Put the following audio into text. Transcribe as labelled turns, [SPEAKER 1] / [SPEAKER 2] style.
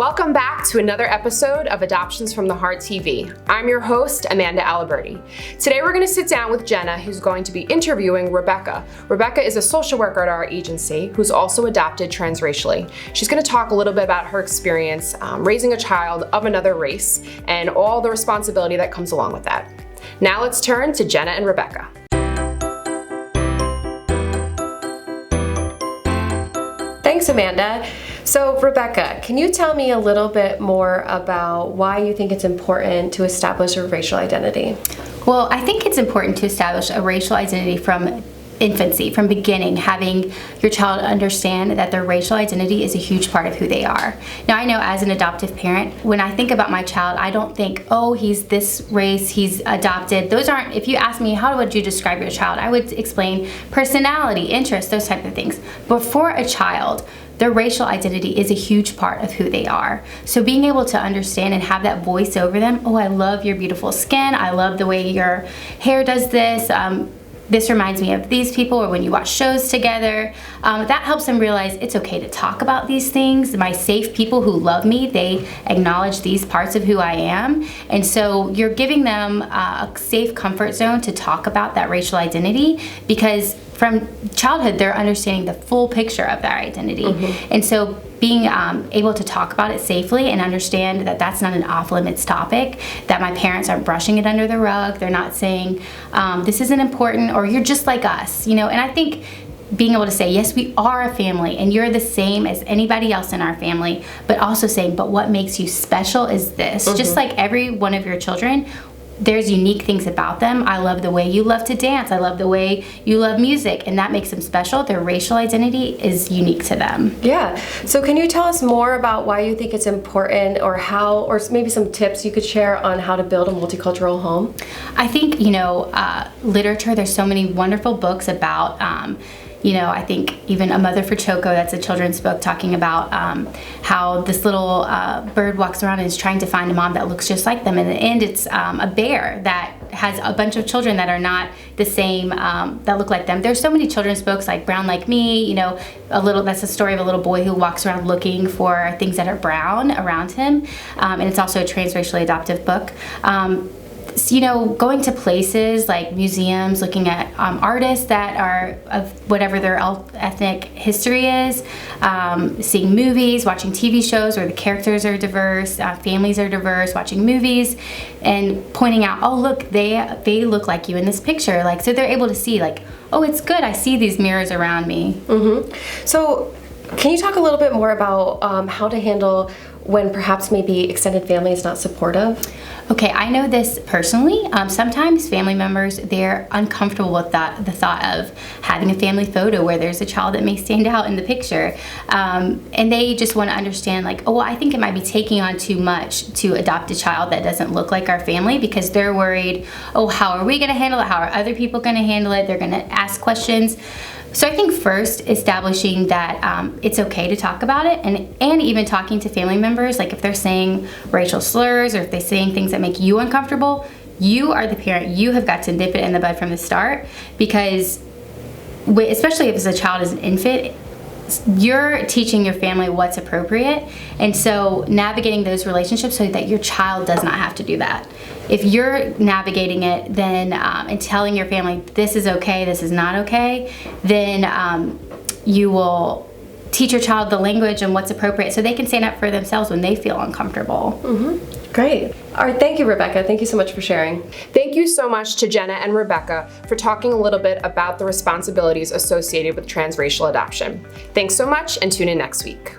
[SPEAKER 1] Welcome back to another episode of Adoptions from the Heart TV. I'm your host, Amanda Aliberti. Today we're going to sit down with Jenna, who's going to be interviewing Rebekah. Rebekah is a social worker at our agency who's also adopted transracially. She's going to talk a little bit about her experience raising a child of another race and all the responsibility that comes along with that. Now let's turn to Jenna and Rebekah.
[SPEAKER 2] Thanks, Amanda. So, Rebekah, can you tell me a little bit more about why you think it's important to establish a racial identity?
[SPEAKER 3] Well, I think it's important to establish a racial identity from infancy, from beginning, having your child understand that their racial identity is a huge part of who they are. Now, I know as an adoptive parent, when I think about my child, I don't think, oh, he's this race, he's adopted. Those aren't, if you ask me, how would you describe your child? I would explain personality, interests, those type of things. But for a child, their racial identity is a huge part of who they are. So being able to understand and have that voice over them, oh, I love your beautiful skin, I love the way your hair does this, this reminds me of these people, or when you watch shows together, that helps them realize it's okay to talk about these things. My safe people who love me, they acknowledge these parts of who I am. And so you're giving them a safe comfort zone to talk about that racial identity, because from childhood, they're understanding the full picture of their identity. Mm-hmm. And so being able to talk about it safely and understand that that's not an off-limits topic, that my parents aren't brushing it under the rug, they're not saying, this isn't important, or you're just like us, you know. And I think being able to say, yes, we are a family, and you're the same as anybody else in our family, but also saying, but what makes you special is this. Mm-hmm. Just like every one of your children, there's unique things about them. I love the way you love to dance. I love the way you love music, and that makes them special. Their racial identity is unique to them.
[SPEAKER 2] Yeah. So can you tell us more about why you think it's important, or how, or maybe some tips you could share on how to build a multicultural home?
[SPEAKER 3] I think, literature, there's so many wonderful books about, I think even A Mother for Choco, that's a children's book talking about how this little bird walks around and is trying to find a mom that looks just like them. In the end, it's a bear that has a bunch of children that are not the same, that look like them. There's so many children's books like Brown Like Me, that's a story of a little boy who walks around looking for things that are brown around him. And it's also a transracially adoptive book. Going to places like museums, looking at artists that are of whatever their ethnic history is, seeing movies, watching TV shows where the characters are diverse, families are diverse, watching movies, and pointing out, oh, look, they look like you in this picture. So they're able to see, oh, it's good, I see these mirrors around me. Mm-hmm.
[SPEAKER 2] So can you talk a little bit more about how to handle when perhaps maybe extended family is not supportive?
[SPEAKER 3] Okay, I know this personally. Sometimes family members, they're uncomfortable with the thought of having a family photo where there's a child that may stand out in the picture. And they just want to understand, I think it might be taking on too much to adopt a child that doesn't look like our family, because they're worried, how are we going to handle it? How are other people going to handle it? They're going to ask questions. So I think first establishing that it's okay to talk about it, and even talking to family members, if they're saying racial slurs, or if they're saying things that make you uncomfortable, you are the parent. You have got to nip it in the bud from the start, because especially if it's a child as an infant, you're teaching your family what's appropriate. And so navigating those relationships so that your child does not have to do that. If you're navigating it, then and telling your family this is okay, this is not okay, then you will teach your child the language and what's appropriate so they can stand up for themselves when they feel uncomfortable.
[SPEAKER 2] Mm-hmm. Great. All right, thank you, Rebekah. Thank you so much for sharing.
[SPEAKER 1] Thank you so much to Jenna and Rebekah for talking a little bit about the responsibilities associated with transracial adoption. Thanks so much, and tune in next week.